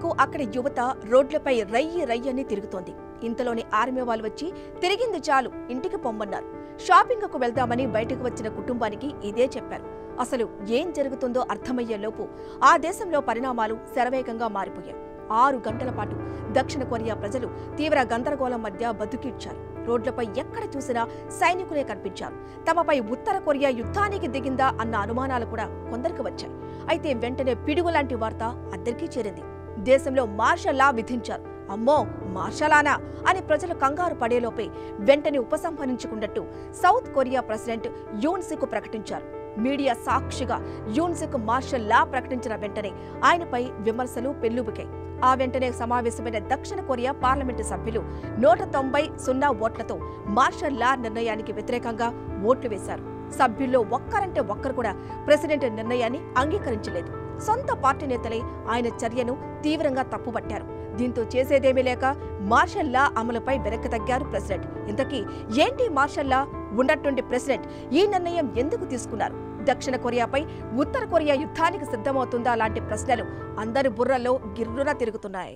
మరోవైపు అక్కడి యువత రోడ్లపై రయ్యి రయ్యని తిరుగుతోంది. ఇంతలోని ఆర్మీ వాళ్ళు వచ్చి తిరిగింది చాలు ఇంటికి పొమ్మన్నారు. షాపింగ్కు వెళ్దామని బయటకు వచ్చిన కుటుంబానికి ఇదే చెప్పారు. అసలు ఏం జరుగుతుందో అర్థమయ్యేలోపు ఆ దేశంలో పరిణామాలు శరవేగంగా మారిపోయాయి. 6 గంటల పాటు దక్షిణ కొరియా ప్రజలు తీవ్ర గందరగోళం మధ్య బతుకిడ్చారు. రోడ్లపై ఎక్కడ చూసినా సైనికులే కనిపించారు. తమపై ఉత్తర కొరియా యుద్ధానికి దిగిందా అన్న అనుమానాలు కూడా కొందరికి వచ్చాయి. అయితే వెంటనే పిడుగు లాంటి వార్త అందరికీ చేరింది. దేశంలో మార్షల్ లా విధించారు. అమ్మో మార్షలానా అని ప్రజలు కంగారు పడేలోపే వెంటనే ఉపసంహరించుకున్నట్టు సౌత్ కొరియా ప్రెసిడెంట్ యూన్ సక్ ప్రకటించారు. మీడియా సాక్షిగా యూన్ సక్ మార్షల్ లా ప్రకటించిన వెంటనే ఆయనపై విమర్శలు పెల్లుబికాయి. ఆ వెంటనే సమావేశమైన దక్షిణ కొరియా పార్లమెంటు సభ్యులు 190-0 ఓట్లతో మార్షల్ లా నిర్ణయానికి వ్యతిరేకంగా ఓట్లు వేశారు. సభ్యుల్లో ఒక్కరంటే ఒక్కరు కూడా ప్రెసిడెంట్ నిర్ణయాన్ని అంగీకరించలేదు. సొంత పార్టీ నేతలే ఆయన చర్యను తీవ్రంగా తప్పుపట్టారు. దీంతో చేసేదేమీ లేక మార్షల్ లా అమలుపై వెనక్కి తగ్గారు ప్రెసిడెంట్. ఇంతకీ ఏంటి మార్షల్ లా? ఉన్నట్టుండి ప్రెసిడెంట్ ఈ నిర్ణయం ఎందుకు తీసుకున్నారు? దక్షిణ కొరియాపై ఉత్తర కొరియా యుద్ధానికి సిద్ధమవుతుందా లాంటి ప్రశ్నలు అందరి బుర్రల్లో గిర్రున తిరుగుతున్నాయి.